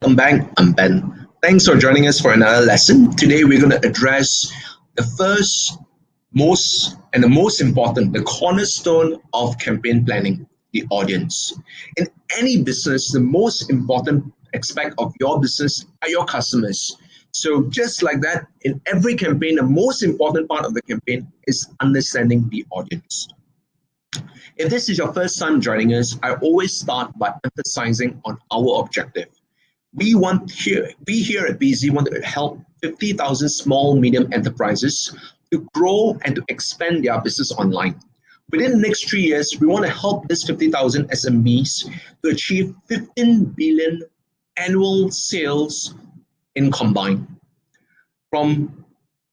Welcome back. I'm Ben. Thanks for joining us for another lesson. Today we're going to address the first, most important, the cornerstone of campaign planning, the audience. In any business, the most important aspect of your business are your customers. So just like that, in every campaign, the most important part of the campaign is understanding the audience. If this is your first time joining us, I always start by emphasizing on our objective. We here at BZ want to help 50,000 small medium enterprises to grow and to expand their business online. Within the next 3 years, we want to help this 50,000 SMBs to achieve 15 billion annual sales in combined. From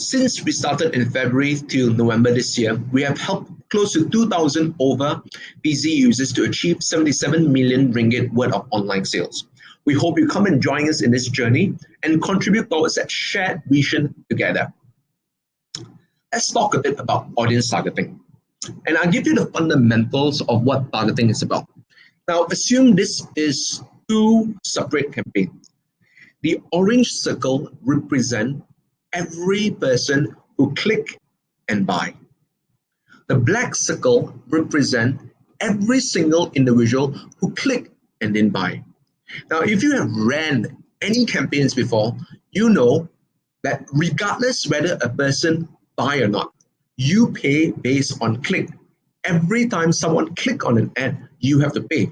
Since we started in February till November this year, we have helped close to 2,000 over BZ users to achieve 77 million ringgit worth of online sales. We hope you come and join us in this journey and contribute towards that shared vision together. Let's talk a bit about audience targeting. And I'll give you the fundamentals of what targeting is about. Now, assume this is two separate campaigns. The orange circle represents every person who click and buy. The black circle represents every single individual who click and then buy. Now, if you have ran any campaigns before, you know that regardless whether a person buy or not, you pay based on click. Every time someone click on an ad, you have to pay.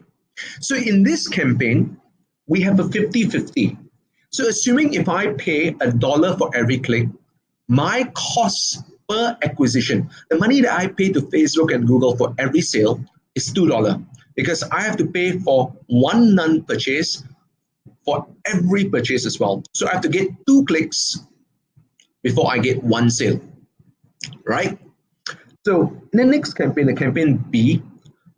So in this campaign, we have a 50-50. So assuming if I pay $1 for every click, my cost per acquisition, the money that I pay to Facebook and Google for every sale is $2 because I have to pay for one non-purchase for every purchase as well. So I have to get 2 clicks before I get 1 sale, right? So in the next campaign, the campaign B,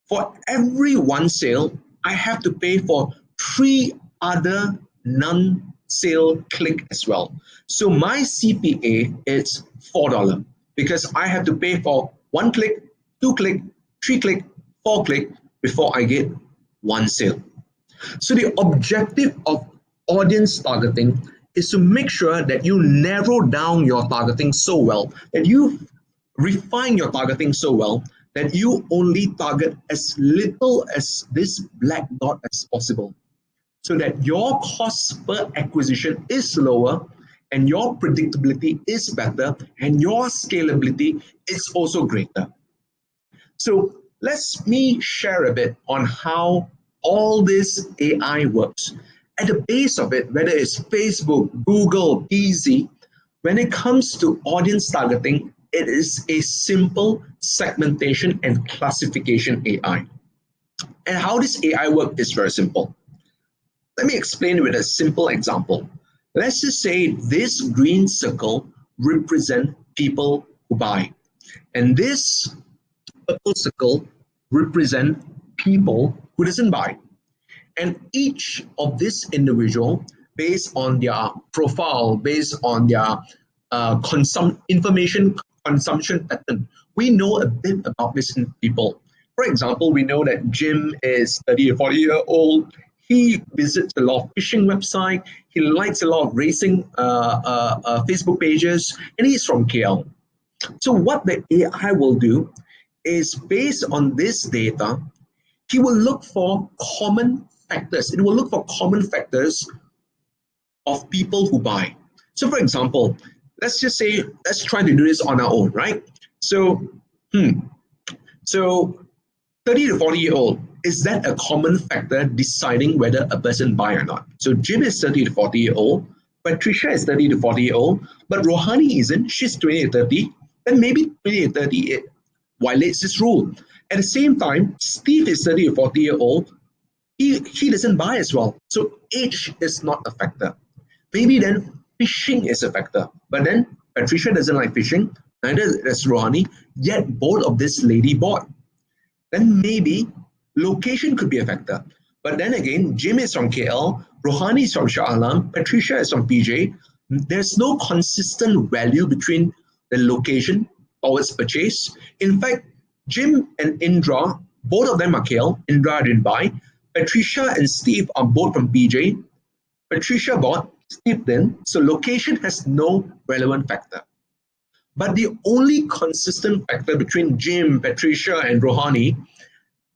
for every 1 sale, I have to pay for 3 other non-sale click as well. So my CPA is $4 because I have to pay for 1 click, 2 click, 3 click, 4 click before I get 1 sale. So the objective of audience targeting is to make sure that you narrow down your targeting so well, that you refine your targeting so well that you only target as little as this black dot as possible, so that your cost per acquisition is lower and your predictability is better and your scalability is also greater. So let me share a bit on how all this AI works. At the base of it, whether it's Facebook, Google, BZ, when it comes to audience targeting, it is a simple segmentation and classification AI. And how this AI works is very simple. Let me explain with a simple example. Let's just say this green circle represents people who buy, and this purple circle represent people who doesn't buy. And each of this individual, based on their profile, based on their information consumption pattern, we know a bit about these people. For example, we know that Jim is 30 or 40-year-old. He visits a lot of fishing websites. He likes a lot of racing Facebook pages, and he's from KL. So what the AI will do is based on this data, he will look for common factors. It will look for common factors of people who buy. So for example, let's try to do this on our own, right? So 30 to 40-year-old, is that a common factor deciding whether a person buy or not? So Jim is 30 to 40-year-old, Patricia is 30 to 40-year-old, but Rohani isn't. She's 20 to 30, then maybe 20 to 30 it violates this rule. At the same time, Steve is 30 to 40-year-old. He doesn't buy as well. So age is not a factor. Maybe then fishing is a factor. But then Patricia doesn't like fishing, neither does Rohani, yet both of this lady bought. Then maybe location could be a factor. But then again, Jim is from KL, Rohani is from Shah Alam, Patricia is from PJ. There's no consistent value between the location towards purchase. In fact, Jim and Indra, both of them are KL. Indra didn't buy. Patricia and Steve are both from PJ. Patricia bought, Steve didn't. So location has no relevant factor. But the only consistent factor between Jim, Patricia, and Rohani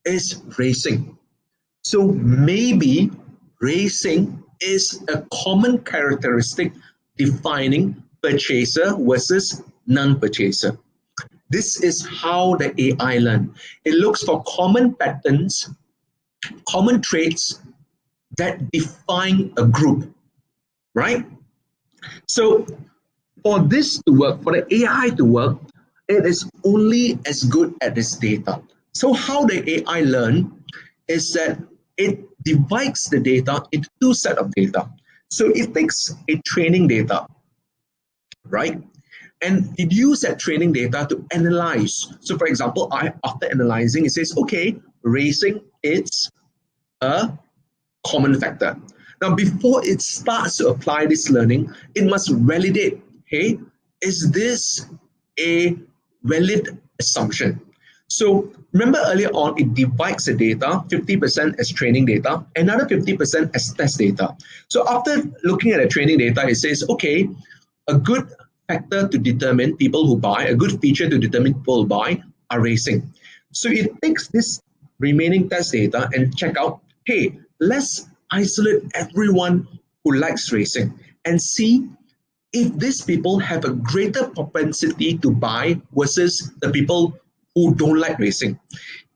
is racing. So maybe racing is a common characteristic defining purchaser versus non-purchaser. This is how the AI learn. It looks for common patterns, common traits that define a group, right? So for this to work, for the AI to work, it is only as good as its data. So how the AI learn is that it divides the data into two sets of data. So it takes a training data, right? And it uses that training data to analyze. So for example, after analyzing, it says, okay, racing is a common factor. Now, before it starts to apply this learning, it must validate, hey, is this a valid assumption? So remember earlier on, it divides the data, 50% as training data, another 50% as test data. So after looking at the training data, it says, okay, a good factor to determine people who buy, a good feature to determine people who buy are racing. So it takes this remaining test data and check out, hey, let's isolate everyone who likes racing and see if these people have a greater propensity to buy versus the people who don't like racing.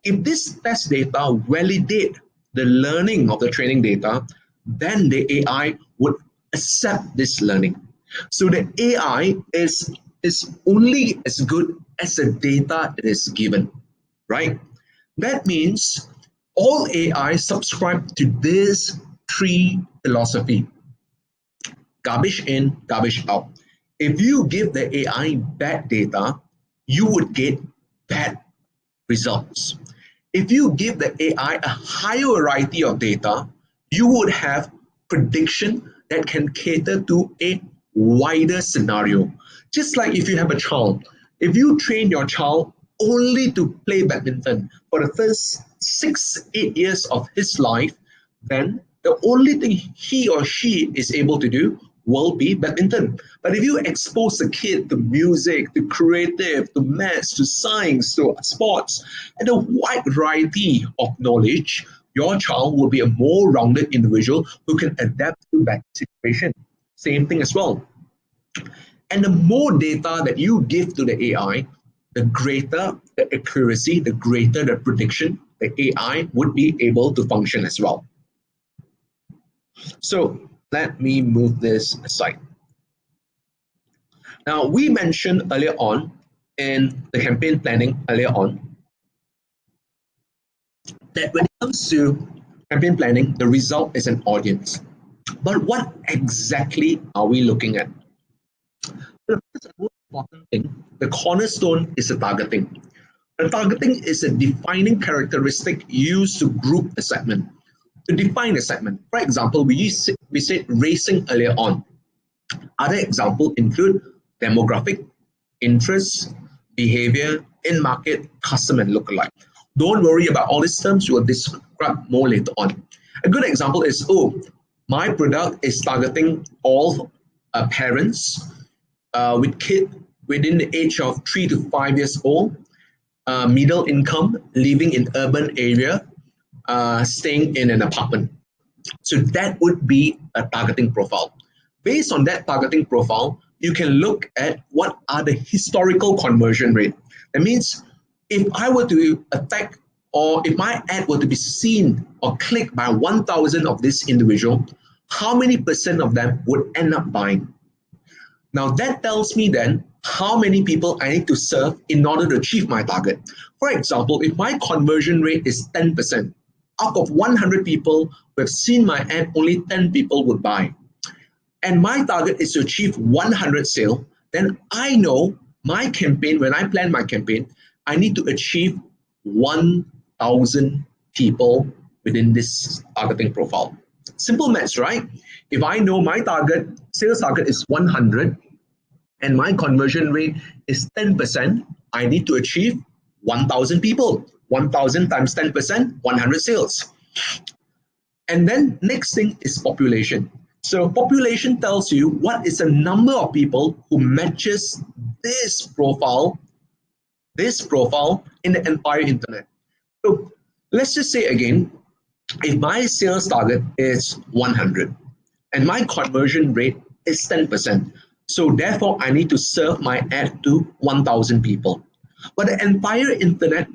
If this test data validate the learning of the training data, then the AI would accept this learning. So the AI is only as good as the data it is given, right? That means all AI subscribe to this three philosophy: garbage in, garbage out. If you give the AI bad data, you would get bad results. If you give the AI a higher variety of data, you would have prediction that can cater to a wider scenario. Just like if you have a child, if you train your child only to play badminton for the first 6, 8 years of his life, then the only thing he or she is able to do will be badminton. But if you expose the kid to music, to creative, to maths, to science, to sports, and a wide variety of knowledge, your child will be a more rounded individual who can adapt to that situation. Same thing as well. And the more data that you give to the AI, the greater the accuracy, the greater the prediction the AI would be able to function as well. So let me move this aside. Now, we mentioned earlier on in the campaign planning earlier on that when it comes to campaign planning, the result is an audience. But what exactly are we looking at? The first and most important thing, the cornerstone is the targeting. The targeting is a defining characteristic used to group a segment, to define a segment. For example, we said racing earlier on. Other examples include demographic, interests, behavior, in-market, custom, and lookalike. Don't worry about all these terms, we will describe more later on. A good example is, oh, my product is targeting all parents with kids within the age of 3 to 5 years old, middle income, living in urban area, staying in an apartment. So that would be a targeting profile. Based on that targeting profile, you can look at what are the historical conversion rate. That means if I were to attack, or if my ad were to be seen or clicked by 1,000 of this individual, how many percent of them would end up buying? Now that tells me then how many people I need to serve in order to achieve my target. For example, if my conversion rate is 10%, out of 100 people who have seen my ad, only 10 people would buy. And my target is to achieve 100 sale, then I know my campaign, when I plan my campaign, I need to achieve 1,000 people within this targeting profile. Simple maths, right? If I know my target, sales target is 100, and my conversion rate is 10%, I need to achieve 1,000 people. 1,000 times 10%, 100 sales. And then next thing is population. So population tells you what is the number of people who matches this profile in the entire internet. So let's just say again, if my sales target is 100 and my conversion rate is 10%, so therefore I need to serve my ad to 1,000 people. But the entire internet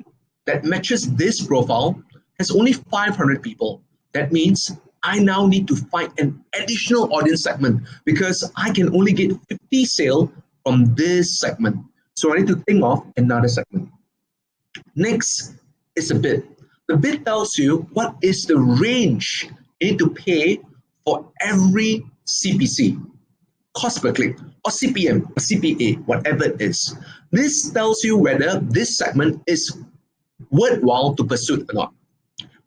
that matches this profile has only 500 people. That means I now need to find an additional audience segment because I can only get 50 sale from this segment. So I need to think of another segment. Next is a bid. The bid tells you what is the range you need to pay for every CPC, cost per click, or CPM, or CPA, whatever it is. This tells you whether this segment is worthwhile to pursue or not.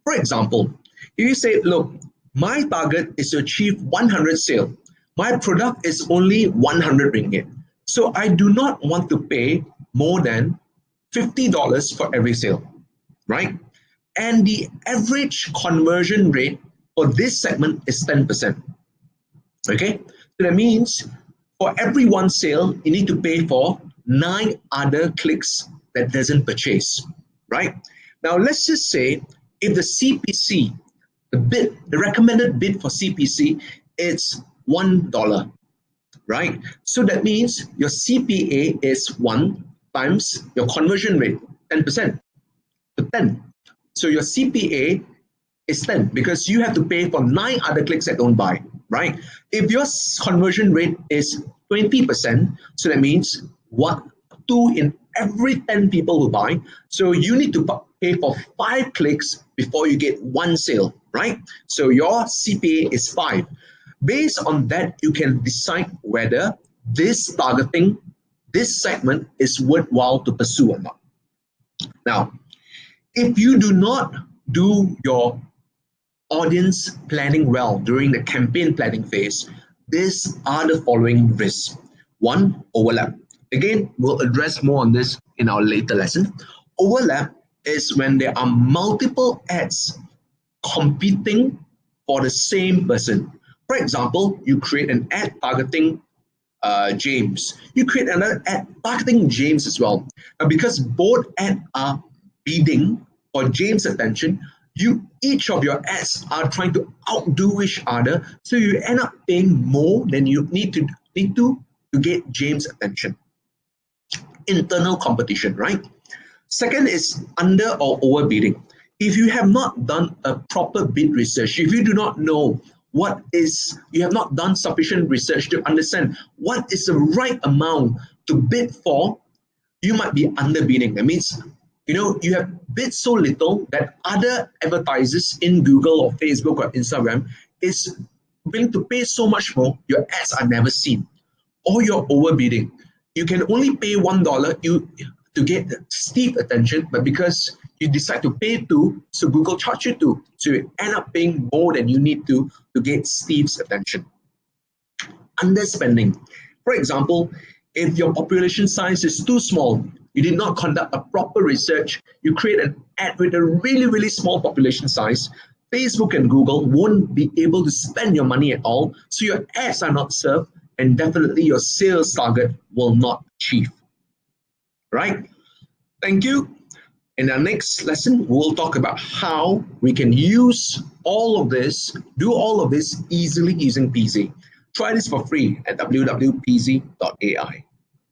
For example, if you say, look, my target is to achieve 100 sale. My product is only 100 ringgit. So I do not want to pay more than $50 for every sale, right? And the average conversion rate for this segment is 10%. Okay, so that means for every one sale, you need to pay for 9 other clicks that doesn't purchase, right? Now let's just say if the CPC, the recommended bid for CPC, is $1, right? So that means your CPA is 1 times your conversion rate, 10%, to 10. So your CPA is 10 because you have to pay for 9 other clicks that don't buy, right? If your conversion rate is 20%, so that means 2 in every 10 people who buy. So you need to pay for 5 clicks before you get 1 sale, right? So your CPA is 5. Based on that, you can decide whether this targeting, this segment is worthwhile to pursue or not. Now, if you do not do your audience planning well during the campaign planning phase, these are the following risks. 1, overlap. Again, we'll address more on this in our later lesson. Overlap is when there are multiple ads competing for the same person. For example, you create an ad targeting James. You create another ad targeting James as well. Now, because both ads are bidding for James' attention, each of your ads are trying to outdo each other, so you end up paying more than you need to get James' attention. Internal competition, right? Second is under or overbidding. If you have not done a proper bid research, if you do not know you have not done sufficient research to understand what is the right amount to bid for, you might be underbidding. That means, you have bid so little that other advertisers in Google or Facebook or Instagram is willing to pay so much more, your ads are never seen. Or you're overbidding. You can only pay $1 to get steep attention, but because you decide to pay 2, so Google charge you 2. So you end up paying more than you need to get Steve's attention. Underspending. For example, if your population size is too small, you did not conduct a proper research, you create an ad with a really, really small population size, Facebook and Google won't be able to spend your money at all, so your ads are not served, and definitely your sales target will not achieve. Right? Thank you. In our next lesson, we'll talk about how we can do all of this easily using PZ. Try this for free at www.pz.ai.